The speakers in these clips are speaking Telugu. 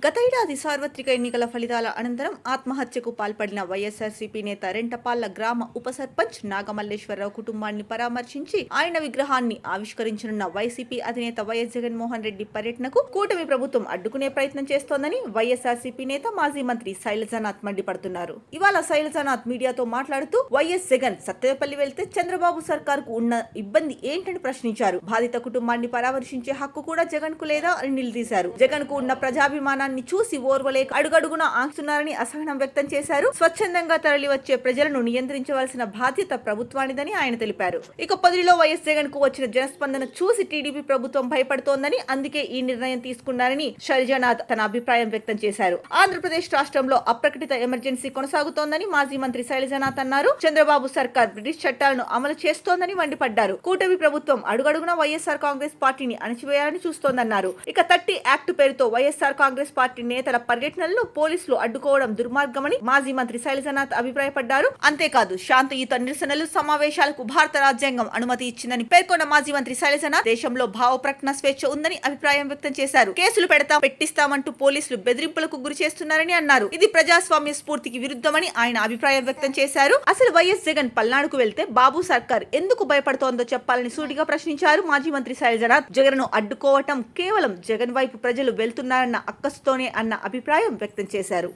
గత ఏడాది సార్వత్రిక ఎన్నికల ఫలితాల అనంతరం ఆత్మహత్యకు పాల్పడిన వైఎస్ఆర్సీపీ నేత రెంటపాళ్ల గ్రామ ఉప సర్పంచ్ నాగమల్లేశ్వరరావు కుటుంబాన్ని పరామర్శించి ఆయన విగ్రహాన్ని ఆవిష్కరించనున్న వైసీపీ అధినేత వైఎస్ జగన్మోహన్ రెడ్డి పర్యటనకు కూటమి ప్రభుత్వం అడ్డుకునే ప్రయత్నం చేస్తోందని వైఎస్ఆర్సీపీ నేత మాజీ మంత్రి శైలజానాథ్ మండిపడుతున్నారు. ఇవాళ శైలజానాథ్ మీడియాతో మాట్లాడుతూ వైఎస్ జగన్ సత్తెనపల్లి వెళ్తే చంద్రబాబు సర్కార్ కు ఉన్న ఇబ్బంది ఏంటని ప్రశ్నించారు. బాధిత కుటుంబాన్ని పరామర్శించే హక్కు కూడా జగన్ కు లేదా అని నిలదీశారు. జగన్ కు ఉన్న ప్రజాభిమానాన్ని చూసి ఓర్వలేక అడుగడుగునా ఆంక్షున్నారని అసహనం వ్యక్తం చేశారు. స్వచ్ఛందంగా తరలివచ్చే ప్రజలను నియంత్రించవలసిన బాధ్యత ప్రభుత్వానిదని ఆయన తెలిపారు. ఇక పొదిలిలో వైఎస్ జగన్ కు వచ్చిన జనస్పందన చూసి టీడీపీ ప్రభుత్వం భయపడుతోందని, అందుకే ఈ నిర్ణయం తీసుకున్నారని శైలజానాథ్ తన అభిప్రాయం వ్యక్తం చేశారు. ఆంధ్రప్రదేశ్ రాష్ట్రంలో అప్రకటిత ఎమర్జెన్సీ కొనసాగుతోందని మాజీ మంత్రి శైలజానాథ్ అన్నారు. చంద్రబాబు సర్కార్ బ్రిటిష్ చట్టాలను అమలు చేస్తోందని మండిపడ్డారు. కూటమి ప్రభుత్వం అడుగడుగునా వైఎస్ఆర్ కాంగ్రెస్ పార్టీని అణచివేయాలని చూస్తోందన్నారు. ఇక 30 యాక్ట్ పేరుతో వైఎస్ఆర్ కాంగ్రెస్ పార్టీ నేతల పర్యటనలను పోలీసులు అడ్డుకోవడం దుర్మార్గమని మాజీ మంత్రి శైలజానాథ్ అభిప్రాయపడ్డారు. అంతేకాదు శాంతియుత నిరసనలు, సమావేశాలకు భారత రాజ్యాంగం అనుమతి ఇచ్చిందని పేర్కొన్న మాజీ మంత్రి శైలజానాథ్ దేశంలో భావ ప్రకటన స్వేచ్ఛ ఉందని అభిప్రాయం వ్యక్తం చేశారు. కేసులు పెట్టిస్తామంటూ పోలీసులు బెదిరింపులకు గురి చేస్తున్నారని అన్నారు. ఇది ప్రజాస్వామ్య స్ఫూర్తికి విరుద్ధమని ఆయన అభిప్రాయం వ్యక్తం చేశారు. అసలు వైఎస్ జగన్ పల్నాడుకు వెళ్తే బాబు సర్కార్ ఎందుకు భయపడుతోందో చెప్పాలని సూటిగా ప్రశ్నించారు మాజీ మంత్రి శైలజానాథ్. జగన్ ను అడ్డుకోవటం కేవలం జగన్ వైపు ప్రజలు వెళ్తున్నారన్న అక్కసుతోనే అన్న అభిప్రాయం వ్యక్తం చేశారు.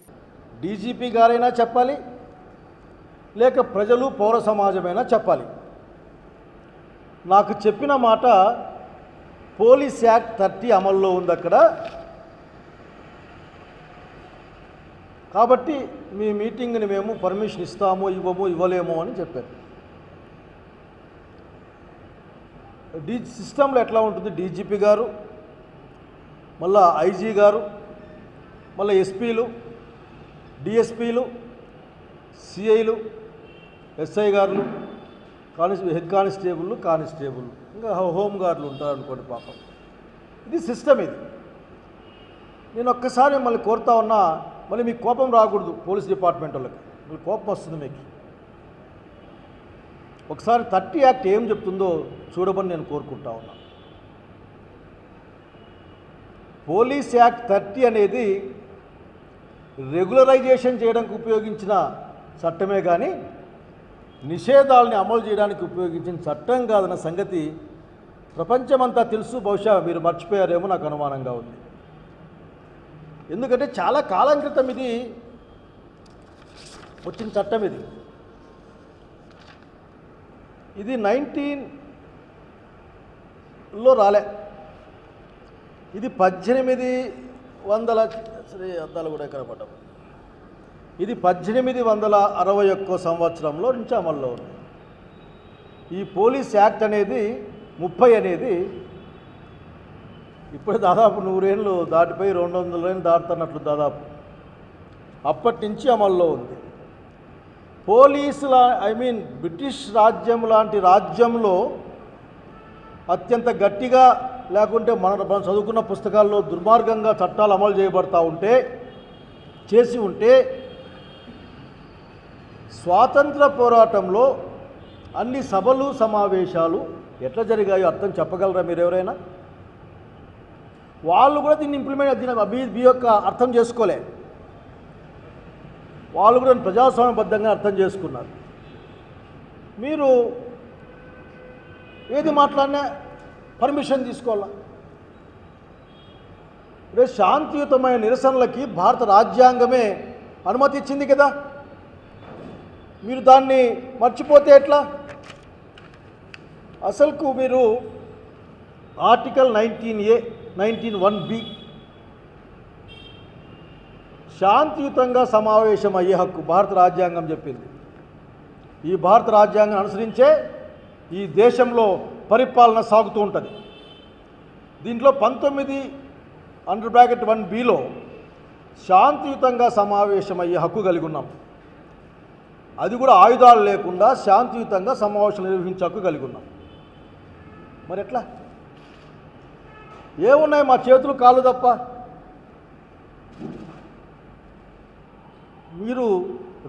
డీజీపీ గారైనా చెప్పాలి, లేక ప్రజలు పౌర సమాజమైనా చెప్పాలి. నాకు చెప్పిన మాట పోలీస్ యాక్ట్ 30 అమల్లో ఉంది అక్కడ, కాబట్టి మీ మీటింగ్ని మేము పర్మిషన్ ఇస్తాము, ఇవ్వలేము అని చెప్పారు. సిస్టంలో ఎట్లా ఉంటుంది, డీజీపీ గారు, మళ్ళా ఐజీ గారు, మళ్ళీ ఎస్పీలు, డిఎస్పీలు, సిఐలు, ఎస్ఐ గారులు, హెడ్ కానిస్టేబుల్, ఇంకా హోమ్ గార్డులు ఉంటారు అనుకోండి. పాపం ఇది సిస్టమ్. ఇది నేను ఒక్కసారి మళ్ళీ కోరుతా ఉన్నా, మళ్ళీ మీకు కోపం రాకూడదు. పోలీస్ డిపార్ట్మెంట్ వాళ్ళకి మళ్ళీ కోపం వస్తుంది మీకు. ఒకసారి 30 యాక్ట్ ఏం చెప్తుందో చూడమని నేను కోరుకుంటా ఉన్నా. పోలీస్ యాక్ట్ 30 అనేది రెగ్యులరైజేషన్ చేయడానికి ఉపయోగించిన చట్టమే కానీ నిషేధాలని అమలు చేయడానికి ఉపయోగించిన చట్టం కాదన్న సంగతి ప్రపంచమంతా తెలుసు. బహుశా మీరు మర్చిపోయారేమో నాకు అనుమానంగా ఉంది. ఎందుకంటే చాలా కాలం క్రితం ఇది వచ్చిన చట్టం. ఇది 19లో రాలే. ఇది 1800 అద్దాలు కూడా ఎక్కడ పడ్డాము. ఇది 1861 సంవత్సరంలో నుంచి అమల్లో ఉంది. ఈ పోలీస్ యాక్ట్ అనేది 30 అనేది ఇప్పుడు దాదాపు 100 ఏళ్ళు దాటిపోయి 200 ఏళ్ళు దాటుతున్నట్లు దాదాపు అప్పటి నుంచి అమల్లో ఉంది. బ్రిటిష్ రాజ్యం లాంటి రాజ్యంలో అత్యంత గట్టిగా, లేకుంటే మన చదువుకున్న పుస్తకాల్లో దుర్మార్గంగా చట్టాలు అమలు చేసి ఉంటే స్వాతంత్ర పోరాటంలో అన్ని సభలు సమావేశాలు ఎట్లా జరిగాయో అర్థం చెప్పగలరా మీరు ఎవరైనా? వాళ్ళు కూడా దీన్ని దీని యొక్క అర్థం చేసుకోలే. వాళ్ళు కూడా ప్రజాస్వామ్యబద్ధంగా అర్థం చేసుకున్నారు. మీరు ఏది మాట్లాడినా పర్మిషన్ తీసుకోవాలా? రేపు శాంతియుతమైన నిరసనలకి భారత రాజ్యాంగమే అనుమతి ఇచ్చింది కదా. మీరు దాన్ని మర్చిపోతే ఎట్లా? అసలుకు మీరు ఆర్టికల్ 19A, 19(1)B శాంతియుతంగా సమావేశం అయ్యే హక్కు భారత రాజ్యాంగం చెప్పింది. ఈ భారత రాజ్యాంగం అనుసరించే ఈ దేశంలో పరిపాలన సాగుతూ ఉంటుంది. దీంట్లో 19(1)Bలో శాంతియుతంగా సమావేశం అయ్యే హక్కు కలిగి ఉన్నాం. అది కూడా ఆయుధాలు లేకుండా శాంతియుతంగా సమావేశం నిర్వహించే హక్కు కలిగి ఉన్నాం. మరి ఎట్లా? ఏమున్నాయి మా చేతులు కాళ్ళు తప్ప? మీరు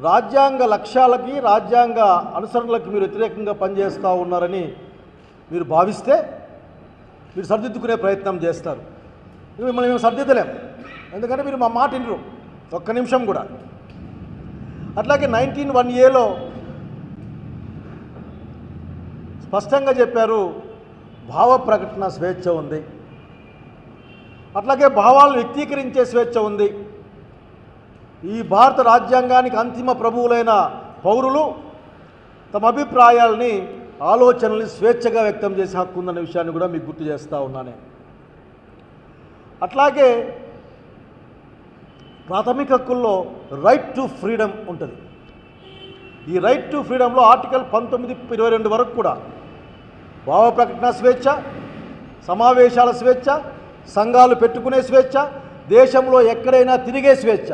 రాజ్యాంగ లక్ష్యాలకి, రాజ్యాంగ అనుసరణలకి మీరు వ్యతిరేకంగా పనిచేస్తూ ఉన్నారని మీరు భావిస్తే మీరు సరిదిద్దుకునే ప్రయత్నం చేస్తారు. మిమ్మల్ని మేము సరిదిద్దలేం. ఎందుకంటే మీరు మా మాట వినరు ఒక్క నిమిషం కూడా. అట్లాగే 19(1)Aలో స్పష్టంగా చెప్పారు, భావ ప్రకటన స్వేచ్ఛ ఉంది, అట్లాగే భావాలను వ్యక్తీకరించే స్వేచ్ఛ ఉంది. ఈ భారత రాజ్యాంగానికి అంతిమ ప్రభువులైన పౌరులు తమ అభిప్రాయాలని, ఆలోచనల్ని స్వేచ్ఛగా వ్యక్తం చేసే హక్కు ఉందన్న విషయాన్ని కూడా మీకు గుర్తు చేస్తూ ఉన్నాను. అట్లాగే ప్రాథమిక హక్కుల్లో రైట్ టు ఫ్రీడమ్ ఉంటుంది. ఈ రైట్ టు ఫ్రీడంలో ఆర్టికల్ 19(22) వరకు కూడా భావ ప్రకటన స్వేచ్ఛ, సమావేశాల స్వేచ్ఛ, సంఘాలు పెట్టుకునే స్వేచ్ఛ, దేశంలో ఎక్కడైనా తిరిగే స్వేచ్ఛ,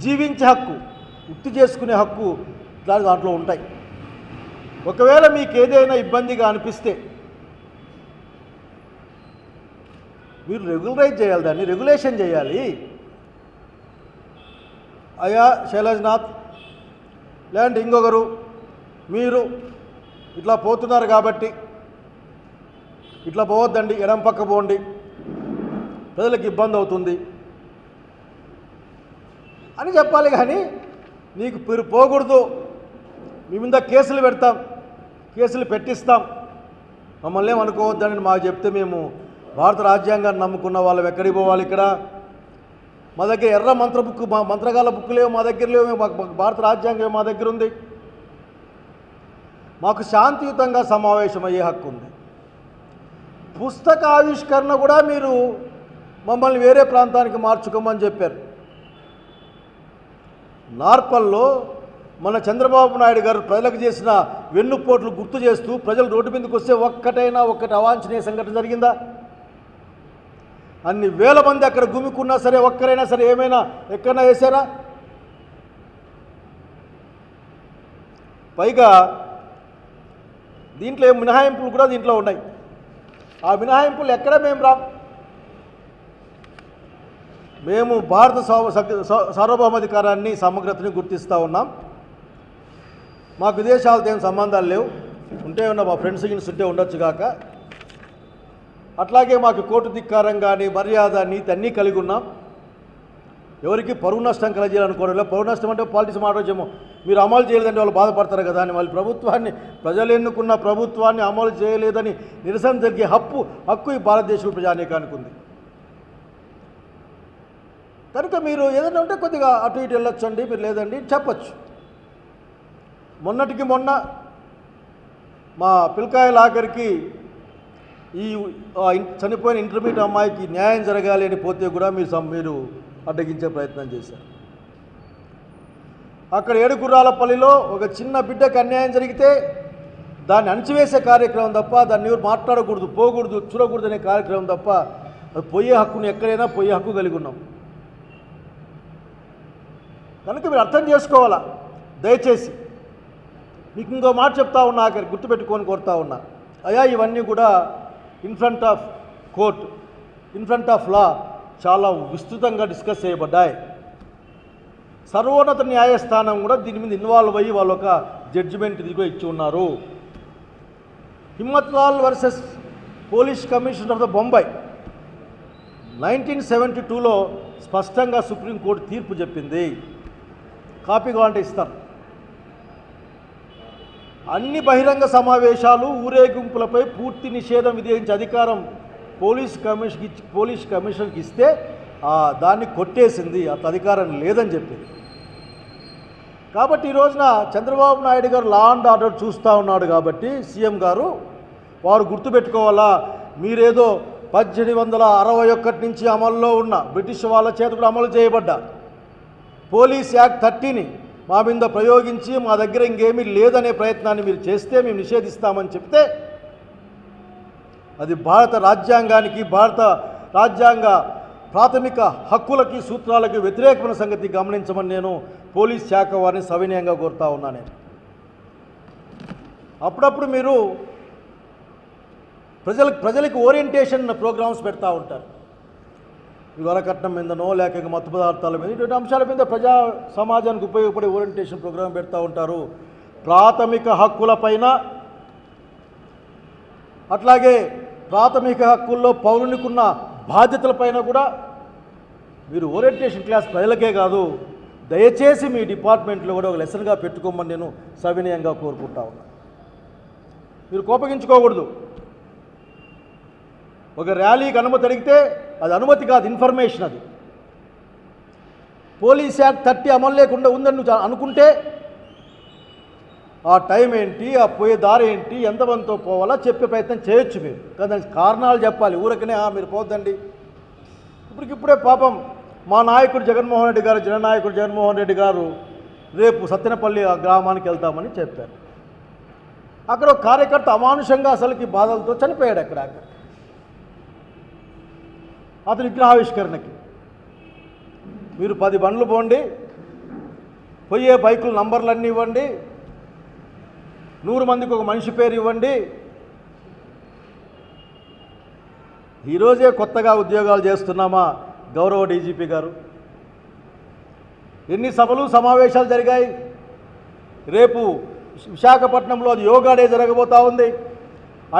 జీవించే హక్కు, వృత్తి చేసుకునే హక్కు దాంట్లో ఉంటాయి. ఒకవేళ మీకు ఏదైనా ఇబ్బందిగా అనిపిస్తే మీరు రెగ్యులరైజ్ చేయాలి, దాన్ని రెగ్యులేషన్ చేయాలి. అయ్యా శైలజ్నాథ్ లేదంటే ఇంకొకరు, మీరు ఇట్లా పోతున్నారు కాబట్టి ఇట్లా పోవద్దండి, ఎడం పక్క పోండి, ప్రజలకు ఇబ్బంది అవుతుంది అని చెప్పాలి. కానీ నీకు మీరు పోకూడదు, మీ మీద కేసులు పెడతాం, కేసులు పెట్టిస్తాం, మమ్మల్ని ఏమనుకోవద్దని మాకు చెప్తే మేము భారత రాజ్యాంగాన్ని నమ్ముకున్న వాళ్ళం ఎక్కడికి పోవాలి? ఇక్కడ మా దగ్గర ఎర్ర మంత్ర బుక్, మా మంత్రగాల బుక్ లేవు, మా దగ్గర లేవు, మాకు భారత రాజ్యాంగం మా దగ్గర ఉంది. మాకు శాంతియుతంగా సమావేశం అయ్యే హక్కు ఉంది. పుస్తక ఆవిష్కరణ కూడా మీరు మమ్మల్ని వేరే ప్రాంతానికి మార్చుకోమని చెప్పారు. నార్పల్లో మన చంద్రబాబు నాయుడు గారు ప్రజలకు చేసిన వెన్నుపోట్లు గుర్తు చేస్తూ ప్రజలు రోడ్డు మీదకి వస్తే ఒక్కటి అవాంఛనీయ సంఘటన జరిగిందా? అన్ని వేల మంది అక్కడ గుమికున్నా సరే ఒక్కరైనా సరే ఏమైనా ఎక్కడైనా వేశారా? పైగా దీంట్లో మినహాయింపులు కూడా దీంట్లో ఉన్నాయి. ఆ మినహాయింపులు ఎక్కడ మేము భారత సార్వభౌమాధికారాన్ని, సమగ్రతని గుర్తిస్తూ ఉన్నాం. మాకు విదేశాలతో ఏం సంబంధాలు లేవు, ఉంటే ఉన్న మా ఫ్రెండ్స్ గిన్స్ ఉంటే ఉండొచ్చు కాక. అట్లాగే మాకు కోర్టు ధిక్కారం కానీ, మర్యాద, నీతి అన్నీ కలిగి ఉన్నాం. ఎవరికి పరువు నష్టం కలిగేయాలనుకోవడం లేదు. పరువు నష్టం అంటే పాలిటిక్స్ మాట్లాడేమో, మీరు అమలు చేయలేదంటే వాళ్ళు బాధపడతారు కదా అని వాళ్ళు ప్రభుత్వాన్ని, ప్రజలు ఎన్నుకున్న ప్రభుత్వాన్ని అమలు చేయలేదని నిరసన జరిగే హక్కు ఈ భారతదేశ ప్రజానీకానికి ఉంది. కనుక మీరు ఏదైనా ఉంటే కొద్దిగా అటు ఇటు వెళ్ళొచ్చండి, మీరు లేదండి చెప్పచ్చు. మొన్నటికి మొన్న మా పిల్కాయల ఆఖరికి ఈ చనిపోయిన ఇంటర్మీడియట్ అమ్మాయికి న్యాయం జరగాలి అని పోతే కూడా మీరు అడ్డగించే ప్రయత్నం చేశారు. అక్కడ ఏడుగుర్రాలపల్లిలో ఒక చిన్న బిడ్డకు అన్యాయం జరిగితే దాన్ని అణచివేసే కార్యక్రమం తప్ప, దాన్ని ఎవరు మాట్లాడకూడదు, పోకూడదు, చూడకూడదు అనే కార్యక్రమం తప్ప అది పోయే హక్కుని ఎక్కడైనా పోయే హక్కు కలిగి ఉన్నాం. కనుక మీరు అర్థం చేసుకోవాలా. దయచేసి మీకు ఇంకో మాట చెప్తా ఉన్నా, అక్కడ గుర్తుపెట్టుకొని కోరుతా ఉన్నా. అయ్యా ఇవన్నీ కూడా in front of court, in front of law చాలా విస్తృతంగా డిస్కస్ చేయబడ్డాయి. సర్వోన్నత న్యాయస్థానం కూడా దీని మీద ఇన్వాల్వ్ అయ్యి వాళ్ళు ఒక జడ్జిమెంట్ ఇదిగో ఇచ్చి ఉన్నారు. Himmatlal versus police commission of the Bombay 1972లో స్పష్టంగా సుప్రీంకోర్టు తీర్పు చెప్పింది. కాపీ కావాలంటే ఇస్తాం. అన్ని బహిరంగ సమావేశాలు, ఊరేగింపులపై పూర్తి నిషేధం విధించే అధికారం పోలీస్ కమిషన్కి ఇస్తే దాన్ని కొట్టేసింది, అట్లా అధికారం లేదని చెప్పింది. కాబట్టి ఈ రోజున చంద్రబాబు నాయుడు గారు లా అండ్ ఆర్డర్ చూస్తూ ఉన్నాడు కాబట్టి సీఎం గారు వారు గుర్తుపెట్టుకోవాలా, మీరేదో 1861 నుంచి అమల్లో ఉన్న బ్రిటిష్ వాళ్ళ చేత కూడా అమలు చేయబడ్డ పోలీస్ యాక్ట్ 30ని మా మీద ప్రయోగించి మా దగ్గర ఇంకేమీ లేదనే ప్రయత్నాన్ని మీరు చేస్తే మేము నిషేధిస్తామని చెప్తే అది భారత రాజ్యాంగానికి, భారత రాజ్యాంగ ప్రాథమిక హక్కులకి, సూత్రాలకి వ్యతిరేకమైన సంగతి గమనించమని నేను పోలీస్ శాఖ వారిని సవినయంగా కోరుతా ఉన్నాను. అప్పుడప్పుడు మీరు ప్రజలకు ఓరియంటేషన్ ప్రోగ్రామ్స్ పెడతా ఉంటారు. ఈ వరకట్నం మీదనో లేక మత్తు పదార్థాల మీద ఇటువంటి అంశాల మీద ప్రజా సమాజానికి ఉపయోగపడే ఓరియంటేషన్ ప్రోగ్రాం పెడతా ఉంటారు. ప్రాథమిక హక్కులపైన, అట్లాగే ప్రాథమిక హక్కుల్లో పౌరునికున్న బాధ్యతలపైన కూడా మీరు ఓరియంటేషన్ క్లాస్ ప్రజలకే కాదు, దయచేసి మీ డిపార్ట్మెంట్లో కూడా ఒక లెసన్గా పెట్టుకోమని నేను సవినయంగా కోరుకుంటా ఉన్నా. మీరు కోపగించుకోకూడదు. ఒక ర్యాలీకి అనుమతి అడిగితే అది అనుమతి కాదు, ఇన్ఫర్మేషన్. అది పోలీస్ యాక్ట్ 30 అమలు లేకుండా ఉందని నువ్వు అనుకుంటే ఆ టైం ఏంటి, ఆ పోయే దారి ఏంటి, ఎంతమందితో పోవాలా చెప్పే ప్రయత్నం చేయొచ్చు. మీరు కానీ దానికి కారణాలు చెప్పాలి. ఊరకనే మీరు పోద్దండి. ఇప్పటికిప్పుడే పాపం మా నాయకుడు జగన్మోహన్ రెడ్డి గారు, జననాయకుడు జగన్మోహన్ రెడ్డి గారు రేపు సత్తెనపల్లి ఆ గ్రామానికి వెళ్తామని చెప్పారు. అక్కడ ఒక కార్యకర్త అమానుషంగా అసలుకి బాధలతో చనిపోయాడు. అక్కడ అతని విగ్రహావిష్కరణకి మీరు 10 బండ్లు పోండి, పోయే బైకుల నంబర్లన్నీ ఇవ్వండి, 100 మందికి ఒక మనిషి పేరు ఇవ్వండి. ఈరోజే కొత్తగా ఉద్యోగాలు చేస్తున్నామా గౌరవ డీజీపీ గారు? ఎన్ని సభలు సమావేశాలు జరిగాయి. రేపు విశాఖపట్నంలో అది యోగా డే జరగబోతూ ఉంది.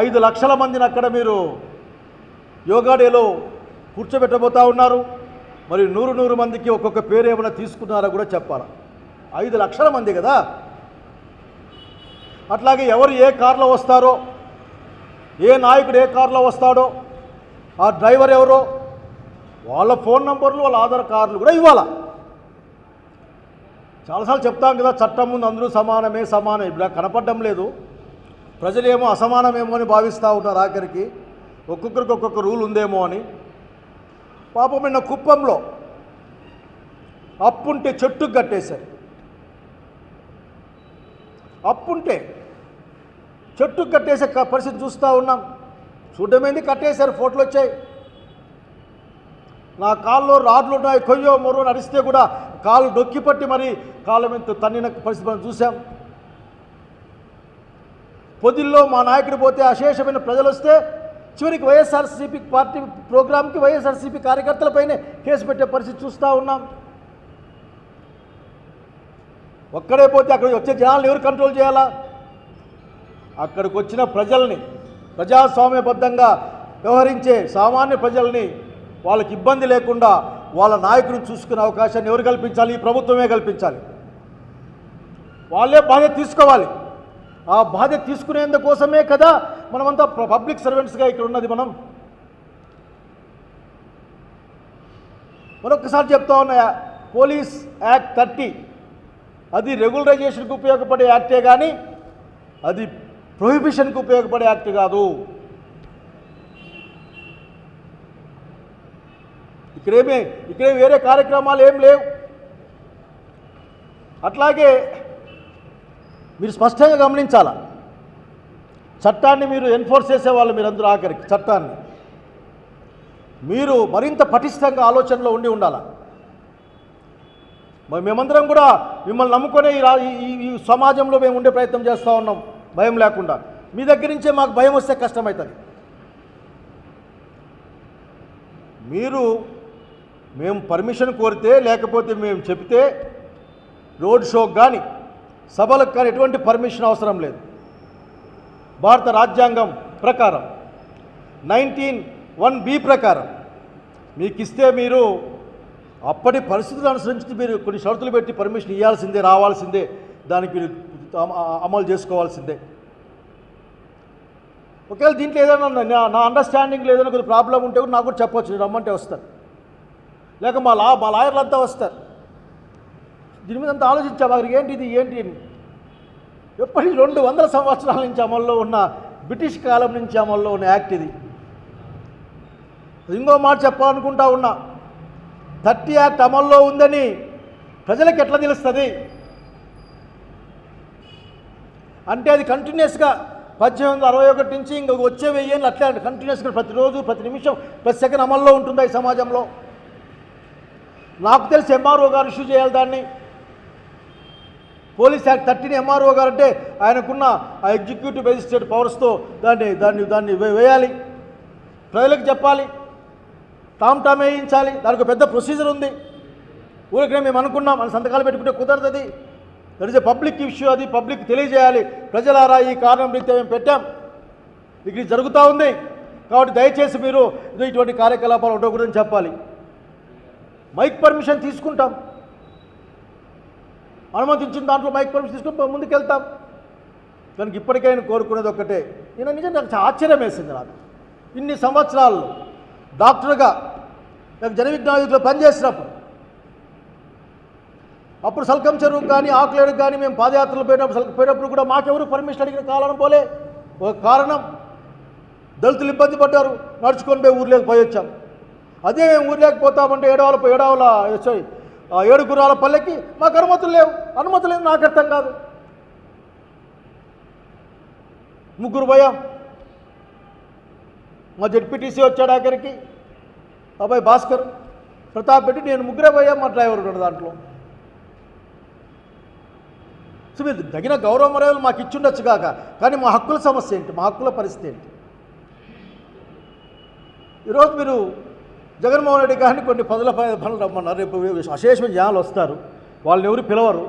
5 లక్షల మందిని అక్కడ మీరు యోగా డేలో కూర్చోబెట్టబోతూ ఉన్నారు. మరి 100 మందికి ఒక్కొక్క పేరు ఏమైనా తీసుకున్నారో కూడా చెప్పాలి. 5 లక్షల మంది కదా. అట్లాగే ఎవరు ఏ కార్లో వస్తారో, ఏ నాయకుడు ఏ కార్లో వస్తాడో, ఆ డ్రైవర్ ఎవరో, వాళ్ళ ఫోన్ నంబర్లు, వాళ్ళ ఆధార్ కార్డులు కూడా ఇవ్వాలా. చాలాసార్లు చెప్తాం కదా, చట్టం ముందు అందరూ సమానమే సమానం. ఇప్పుడు కనపడడం లేదు. ప్రజలేమో అసమానమేమో అని భావిస్తూ ఉంటారు. ఆఖరికి ఒక్కొక్కరికి ఒక్కొక్క రూల్ ఉందేమో అని. పాపం నిన్న కుప్పంలో అప్పుంటే చెట్టుకు కట్టేశారు. అప్పుంటే చెట్టుకు కట్టేసే పరిస్థితి చూస్తూ ఉన్నాం. చూడమేంది, కట్టేశారు, ఫోటోలు వచ్చాయి. నా కాల్లో రాడ్లు ఉన్నాయి, కొయ్యో మొర్రో నడిస్తే కూడా కాళ్ళు నొక్కి పట్టి మరి కాళ్ళ మీద తన్నిన పరిస్థితి మనం చూసాం. పొదిల్లో మా నాయకుడు పోతే అశేషమైన ప్రజలు వస్తే చివరికి వైఎస్ఆర్సీపీ పార్టీ ప్రోగ్రాంకి వైఎస్ఆర్సీపీ కార్యకర్తలపైనే కేసు పెట్టే పరిస్థితి చూస్తూ ఉన్నాం. ఒక్కడే పోతే అక్కడికి వచ్చే జనాలను ఎవరు కంట్రోల్ చేయాలా? అక్కడికి వచ్చిన ప్రజల్ని, ప్రజాస్వామ్యబద్ధంగా వ్యవహరించే సామాన్య ప్రజల్ని వాళ్ళకి ఇబ్బంది లేకుండా వాళ్ళ నాయకుడిని చూసుకునే అవకాశాన్ని ఎవరు కల్పించాలి? ఈ ప్రభుత్వమే కల్పించాలి. వాళ్ళే బాధ్యత తీసుకోవాలి. ఆ బాధ్యత తీసుకునేందుకోసమే కదా మనమంతా పబ్లిక్ సర్వెంట్స్గా ఇక్కడ ఉన్నది. మరొకసారి చెప్తా ఉన్నాయా, పోలీస్ యాక్ట్ 30 అది రెగ్యులరైజేషన్కి ఉపయోగపడే యాక్టే కానీ అది ప్రొహిబిషన్కి ఉపయోగపడే యాక్ట్ కాదు. ఇక్కడే వేరే కార్యక్రమాలు ఏం లేవు. అట్లాగే మీరు స్పష్టంగా గమనించాలా, చట్టాన్ని మీరు ఎన్ఫోర్స్ చేసేవాళ్ళు మీరందరూ ఆఖరికి చట్టాన్ని మీరు మరింత పటిష్టంగా ఆలోచనలో ఉండాలి. మేమందరం కూడా మిమ్మల్ని నమ్ముకునే ఈ సమాజంలో మేము ఉండే ప్రయత్నం చేస్తూ ఉన్నాం భయం లేకుండా. మీ దగ్గర నుంచే మాకు భయం వస్తే కష్టమవుతుంది. మేము పర్మిషన్ కోరితే లేకపోతే మేము చెప్తే రోడ్ షోకి కానీ సభలకు కానీ ఎటువంటి పర్మిషన్ అవసరం లేదు. భారత రాజ్యాంగం ప్రకారం 19(1)(b) ప్రకారం మీకు ఇస్తే మీరు అప్పటి పరిస్థితులను అనుసరించి మీరు కొన్ని షరతులు పెట్టి పర్మిషన్ ఇవ్వాల్సిందే, రావాల్సిందే, దానికి మీరు అమలు చేసుకోవాల్సిందే. ఒకవేళ దీంట్లో ఏదైనా నా అండర్స్టాండింగ్ ఏదైనా కొద్దిగా ప్రాబ్లం ఉంటే కూడా నాకు కూడా చెప్పొచ్చు, నేను రమ్మంటే వస్తాను, లేక మా లాయర్లు అంతా వస్తారు. దీని మీద అంతా ఆలోచించా వారికి ఏంటి అని. ఎప్పటి 200 సంవత్సరాల నుంచి అమల్లో ఉన్న, బ్రిటిష్ కాలం నుంచి అమల్లో ఉన్న యాక్ట్ ఇది. ఇంకో మాట చెప్పాలనుకుంటా ఉన్నా, 30 యాక్ట్ అమల్లో ఉందని ప్రజలకు ఎట్లా తెలుస్తుంది అంటే అది కంటిన్యూస్గా 1861 నుంచి ఇంకొక వచ్చే 1000 ఏళ్ళు అట్లా కంటిన్యూస్గా ప్రతిరోజు, ప్రతి నిమిషం, ప్రతి సెకండ్ అమల్లో ఉంటుందా ఈ సమాజంలో? నాకు తెలిసి ఎంఆర్ఓ గారు ఇష్యూ చేయాలి దాన్ని. పోలీస్ యాక్ట్ 30ని ఎంఆర్ఓ గారు అంటే ఆయనకున్న ఆ ఎగ్జిక్యూటివ్ మెజిస్ట్రేట్ పవర్స్తో దాన్ని వేయాలి, ప్రజలకు చెప్పాలి, టామ్ వేయించాలి. దానికి ఒక పెద్ద ప్రొసీజర్ ఉంది. ఊరికనే మేము అనుకున్నాం మన సంతకాలు పెట్టుకుంటే కుదరదు. అది that is a public issue. అది పబ్లిక్ తెలియజేయాలి. ప్రజలారా ఈ కారణం రీత్యా మేము పెట్టాం, ఇది జరుగుతూ ఉంది, కాబట్టి దయచేసి మీరు ఇటువంటి కార్యకలాపాలు ఉండకూడదని చెప్పాలి. మైక్ పర్మిషన్ తీసుకుంటాం, అనుమతించిన దాంట్లో మైక్ పర్మిషన్ తీసుకుని ముందుకెళ్తాం. దానికి ఇప్పటికైనా కోరుకునేది ఒక్కటే. నేను నిజంగా నాకు ఆశ్చర్యం వేసింది. నాకు ఇన్ని సంవత్సరాల్లో డాక్టర్గా నాకు జన విజ్ఞానంలో పనిచేసినప్పుడు, అప్పుడు సల్కం చెరువుకు కానీ ఆకులేడుకు కానీ మేము పాదయాత్రలు పోయినప్పుడు కూడా మాకెవరు పర్మిషన్ అడిగిన కాలం పోలే. ఒక కారణం, దళితులు ఇబ్బంది పడ్డారు, నడుచుకొని పోయి ఊర్లోకి పోయి వచ్చాం. అదే మేము ఊర్లోకి పోతామంటే ఏడు గుర్రాల పల్లెకి మాకు అనుమతులు లేవు. అనుమతులు లేదు, నాకు అర్థం కాదు. ముగ్గురు పోయాం. మా జెడ్పీటీసీ వచ్చాడు ఆఖరికి, అబ్బాయి భాస్కర్, ప్రతాప్ రెడ్డి, నేను ముగ్గురే పోయాం. మా డ్రైవర్ ఉన్నాడు దాంట్లో. సో మీరు తగిన గౌరవ మర్యాదలు మాకు ఇచ్చుండొచ్చు కాక, కానీ మా హక్కుల సమస్య ఏంటి, మా హక్కుల పరిస్థితి ఏంటి? ఈరోజు మీరు జగన్మోహన్ రెడ్డి గారిని కొన్ని పనులు రమ్మన్నారు. రేపు అశేషమైన జనాలు వస్తారు, వాళ్ళని ఎవరు పిలవరు.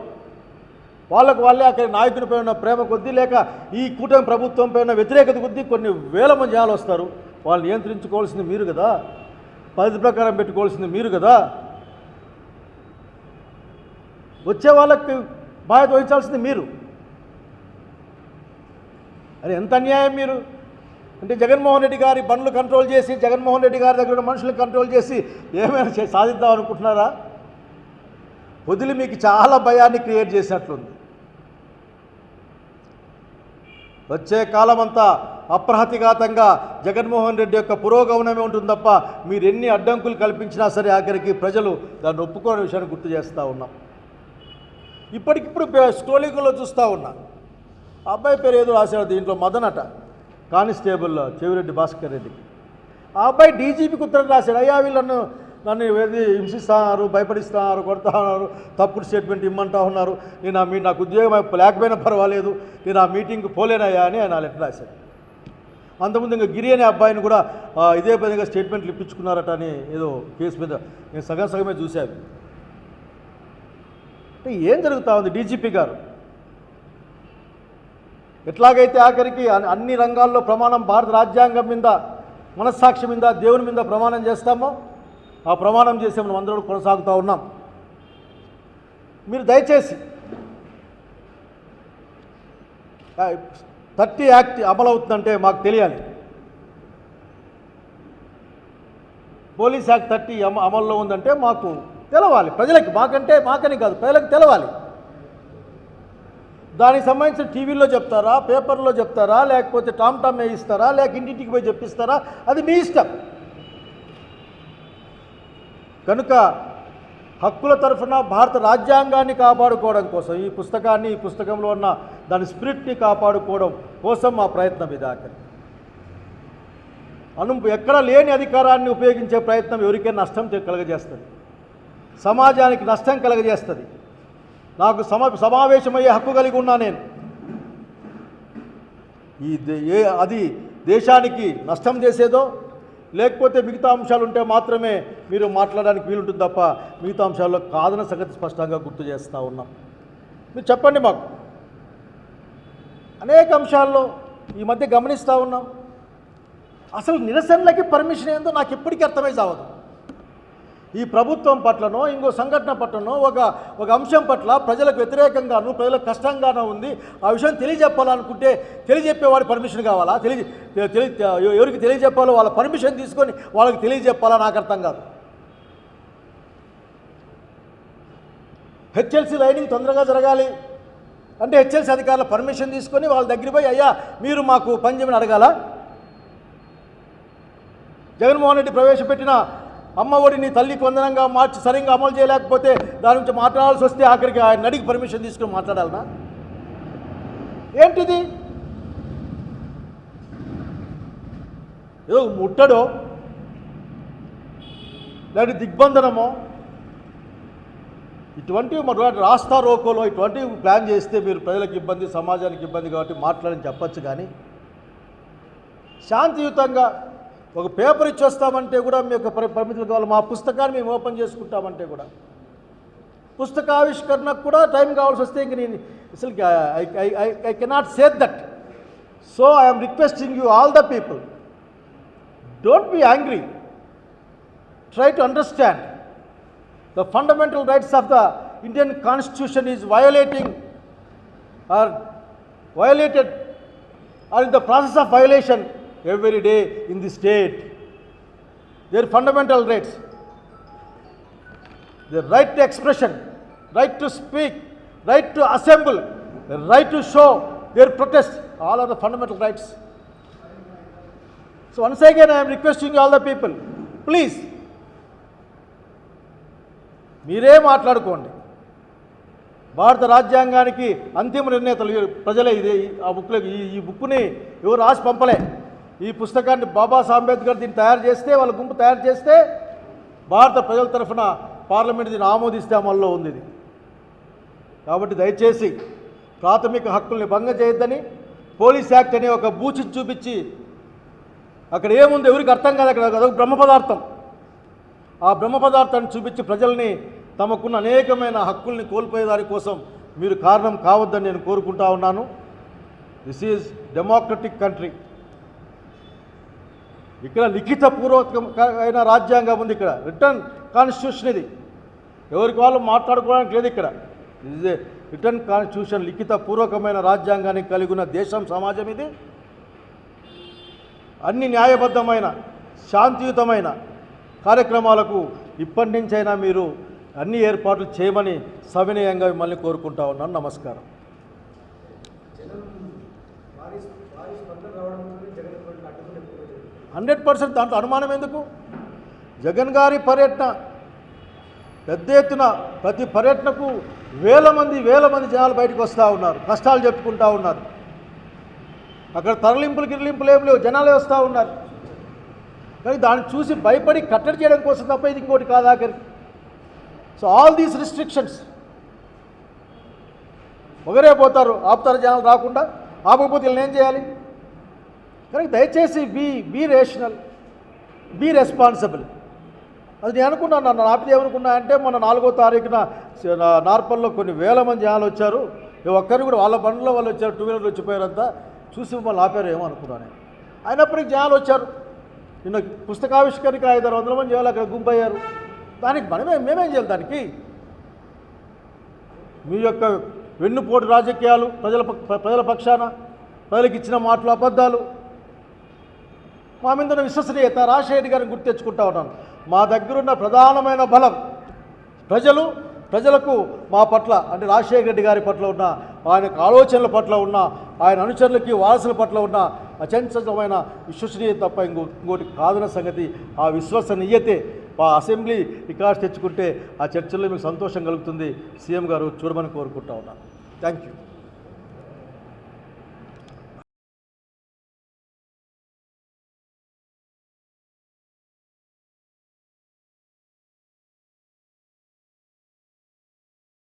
వాళ్ళే అక్కడ నాయకునిపై ఉన్న ప్రేమ కొద్దీ, లేక ఈ కూటమి ప్రభుత్వంపై ఉన్న వ్యతిరేకత కొద్దీ కొన్ని వేల మంది జనాలు వస్తారు. వాళ్ళని నియంత్రించుకోవాల్సింది మీరు కదా, పద్ధతి ప్రకారం పెట్టుకోవాల్సింది మీరు కదా. వచ్చే వాళ్ళకి బాధ్యత వహించాల్సింది మీరు. అది ఎంత అన్యాయం మీరు అంటే, జగన్మోహన్ రెడ్డి గారి బండ్లు కంట్రోల్ చేసి, జగన్మోహన్ రెడ్డి గారి దగ్గర ఉన్న మనుషులను కంట్రోల్ చేసి ఏమైనా సాధిద్దాం అనుకుంటున్నారా? వదిలి మీకు చాలా భయాన్ని క్రియేట్ చేసినట్లుంది. వచ్చే కాలం అంతా అప్రహతిఘాతంగా జగన్మోహన్ రెడ్డి యొక్క పురోగమనమే ఉంటుంది తప్ప మీరు ఎన్ని అడ్డంకులు కల్పించినా సరే ఆఖరికి ప్రజలు దాన్ని ఒప్పుకోని విషయాన్ని గుర్తు చేస్తూ ఉన్నాం. ఇప్పటికిప్పుడు స్క్రోలింగ్లో చూస్తూ ఉన్నా, ఆ అబ్బాయి పేరు ఏదో రాశాడు దీంట్లో, మదనట, కానిస్టేబుల్ చెవిరెడ్డి భాస్కర్ రెడ్డికి. ఆ అబ్బాయి డీజీపీకి ఉత్తరం రాశాడు, అయ్యా వీళ్ళను నన్ను ఏది హింసిస్తున్నారు, భయపడిస్తున్నారు, కొడతా ఉన్నారు, తప్పుడు స్టేట్మెంట్ ఇమ్మంటా ఉన్నారు, నేను నాకు ఉద్యోగం లేకపోయినా పర్వాలేదు, నేను ఆ మీటింగ్కి పోలేనయ్యా అని ఆయన లెటర్ రాశాడు. అంతకుముందు ఇంకా గిరి అనే అబ్బాయిని కూడా ఇదే విధంగా స్టేట్మెంట్లు ఇప్పించుకున్నారట అని ఏదో కేసు మీద నేను సగమే చూశాను. అంటే ఏం జరుగుతూ ఉంది? డీజీపీ గారు ఎట్లాగైతే ఆఖరికి అన్ని రంగాల్లో ప్రమాణం భారత రాజ్యాంగం మీద, మనస్సాక్షి మీద, దేవుని మీద ప్రమాణం చేస్తామో ఆ ప్రమాణం చేసే మనం అందరూ కొనసాగుతూ ఉన్నాం. మీరు దయచేసి 30 యాక్ట్ అమలవుతుందంటే మాకు తెలియాలి. పోలీస్ యాక్ట్ 30 అమల్లో ఉందంటే మాకు తెలవాలి. ప్రజలకి, మాకని కాదు, ప్రజలకు తెలవాలి. దానికి సంబంధించిన టీవీలో చెప్తారా, పేపర్లో చెప్తారా, లేకపోతే టామ్ వేయిస్తారా, లేక ఇంటింటికి పోయి చెప్పిస్తారా, అది మీ ఇష్టం. కనుక హక్కుల తరఫున భారత రాజ్యాంగాన్ని కాపాడుకోవడం కోసం, ఈ పుస్తకంలో ఉన్న దాని స్పిరిట్ని కాపాడుకోవడం కోసం మా ప్రయత్నం ఇది. ఆఖరి ఎక్కడ లేని అధికారాన్ని ఉపయోగించే ప్రయత్నం ఎవరికైనా నష్టం కలగజేస్తుంది, సమాజానికి నష్టం కలగజేస్తుంది. నాకు సమావేశమయ్యే హక్కు కలిగి ఉన్నా నేను. అది దేశానికి నష్టం చేసేదో లేకపోతే మిగతా అంశాలు ఉంటే మాత్రమే మీరు మాట్లాడడానికి వీలుంటుంది తప్ప మిగతా అంశాల్లో కాదన్న సంగతి స్పష్టంగా గుర్తు చేస్తూ ఉన్నాం. మీరు చెప్పండి మాకు. అనేక అంశాల్లో ఈ మధ్య గమనిస్తూ ఉన్నాం, అసలు నిరసనలకి పర్మిషన్ ఏందో నాకు ఎప్పటికీ అర్థమై సావదు. ఈ ప్రభుత్వం పట్లనో ఇంకో సంఘటన పట్లనో ఒక అంశం పట్ల ప్రజలకు వ్యతిరేకంగాను, ప్రజలకు కష్టంగానో ఉంది, ఆ విషయం తెలియజెప్పాలనుకుంటే తెలియజెప్పేవాడి పర్మిషన్ కావాలా? ఎవరికి తెలియజెప్పాలో వాళ్ళ పర్మిషన్ తీసుకొని వాళ్ళకి తెలియజెప్పాలా? నాకు అర్థం కాదు. హెచ్ఎల్సీ లైనింగ్ తొందరగా జరగాలి అంటే హెచ్ఎల్సీ అధికారుల పర్మిషన్ తీసుకొని వాళ్ళ దగ్గర పోయి, అయ్యా మీరు మాకు పని చేయమని అడగాల? జగన్మోహన్ రెడ్డి ప్రవేశపెట్టిన అమ్మ ఒడిని తల్లికి వందనంగా మార్చి సరిగ్గా అమలు చేయలేకపోతే దాని నుంచి మాట్లాడాల్సి వస్తే ఆఖరికి ఆయన అడిగి పర్మిషన్ తీసుకుని మాట్లాడాలనా? ఏంటిది? ఏదో ముట్టడో లేకపోతే దిగ్బంధనమో, ఇటువంటి రాస్తా రోకోలో ఇటువంటివి ప్లాన్ చేస్తే మీరు ప్రజలకు ఇబ్బంది, సమాజానికి ఇబ్బంది కాబట్టి మాట్లాడని చెప్పచ్చు. కానీ శాంతియుతంగా ఒక పేపర్ ఇచ్చొస్తామంటే కూడా మీ యొక్క పరిమితులు కావాలి. మా పుస్తకాన్ని మేము ఓపెన్ చేసుకుంటామంటే కూడా, పుస్తకావిష్కరణకు కూడా టైం కావాల్సి వస్తే ఇంక నేను అసలు I cannot say that. So I'm requesting you all the people, don't be angry, try to understand. the fundamental rights of the Indian Constitution is violated or in the process of violation every day in the state. Their fundamental rights, the right to expression, right to speak, right to assemble, the right to show their protest, all are the fundamental rights. So once again I am requesting all the people, please, మీరే మాట్లాడుకోండి. భారత రాజ్యాంగానికి అంతిమ నిర్ణేతలు ప్రజలే. ఇది ఆ బుక్లో ఈ బుక్ని ఎవరు రాసి పంపలే. ఈ పుస్తకాన్ని బాబాసాహెబ్ అంబేద్కర్ దీన్ని తయారు చేస్తే, వాళ్ళ గుంపు తయారు చేస్తే, భారత ప్రజల తరఫున పార్లమెంట్ దీన్ని ఆమోదిస్తే అమల్లో ఉంది ఇది. కాబట్టి దయచేసి ప్రాథమిక హక్కుల్ని భంగం చేయొద్దని పోలీస్ యాక్ట్ అనే ఒక బూచిని చూపించి అక్కడ ఏముంది ఎవరికి అర్థం కాదు. అక్కడ అదొక బ్రహ్మ పదార్థం. ఆ బ్రహ్మ పదార్థాన్ని చూపించి ప్రజల్ని తమకున్న అనేకమైన హక్కుల్ని కోల్పోయే దానికోసం మీరు కారణం కావద్దని నేను కోరుకుంటా ఉన్నాను. This is democratic country. ఇక్కడ లిఖితపూర్వకమైన రాజ్యాంగం ఉంది. ఇక్కడ రిటర్న్ కాన్స్టిట్యూషన్. ఇది ఎవరికి వాళ్ళు మాట్లాడుకోవడానికి లేదు. ఇక్కడ ఇది రిటర్న్ కాన్స్టిట్యూషన్, లిఖితపూర్వకమైన రాజ్యాంగాన్ని కలిగి ఉన్న దేశం, సమాజం ఇది. అన్ని న్యాయబద్ధమైన శాంతియుతమైన కార్యక్రమాలకు ఇప్పటి నుంచైనా మీరు అన్ని ఏర్పాట్లు చేయమని సవినయంగా మిమ్మల్ని కోరుకుంటా ఉన్నాను. నమస్కారం. 100% దాంట్లో అనుమానం ఎందుకు? జగన్ గారి పర్యటన పెద్ద ఎత్తున, ప్రతి పర్యటనకు వేల మంది జనాలు బయటకు వస్తూ ఉన్నారు, కష్టాలు చెప్పుకుంటూ ఉన్నారు. అక్కడ తరలింపులు ఏం లేవు, జనాలే వస్తూ ఉన్నారు. కానీ దాన్ని చూసి భయపడి కట్టడి చేయడం కోసం తప్ప ఇది ఇంకోటి కాదు ఆఖరికి. సో ఆల్ దీస్ రిస్ట్రిక్షన్స్, ఒకరే పోతారు, ఆపుతారు జనాలు రాకుండా. ఆపకపోతే వీళ్ళని ఏం చేయాలి? కానీ దయచేసి బీ రేషనల్, బీ రెస్పాన్సిబుల్. అది నేను అనుకున్నాను. నన్ను ఆపితే ఏమనుకున్నా అంటే, మొన్న 4వ తారీఖున నార్పల్లో కొన్ని వేల మంది జనాలు వచ్చారు. ఒక్కరిని కూడా వాళ్ళ బండ్లో వాళ్ళు వచ్చారు, 2 వీలర్లు వచ్చిపోయారంతా. చూసి మమ్మల్ని ఆపారు ఏమో అనుకున్నాను. అయినప్పటికీ జనాలు వచ్చారు. నిన్న పుస్తకావిష్కరణకి 500-600 మంది జనాలు అక్కడ గుంపయ్యారు. దానికి మేమేం చేయాలి? దానికి మీ యొక్క వెన్నుపోటు రాజకీయాలు, ప్రజల పక్షాన ప్రజలకు ఇచ్చిన మాటలు అబద్ధాలు, మా మీద ఉన్న విశ్వసనీయత, రాజశేఖర్ గారిని గుర్తు తెచ్చుకుంటా ఉన్నాను. మా దగ్గరున్న ప్రధానమైన బలం ప్రజలకు మా పట్ల, అంటే రాజశేఖర రెడ్డి గారి పట్ల ఉన్న ఆయన ఆలోచనల పట్ల ఉన్న, ఆయన అనుచరులకి వారసుల పట్ల ఉన్న అచంచలమైన విశ్వసనీయత తప్ప ఇంకోటి కాదన్న సంగతి. ఆ విశ్వసనీయతే మా అసెంబ్లీ రికార్డ్స్ తెచ్చుకుంటే ఆ చర్చల్లో మీకు సంతోషం కలుగుతుంది. సీఎం గారు చూడమని కోరుకుంటా ఉన్నాను. Thank you.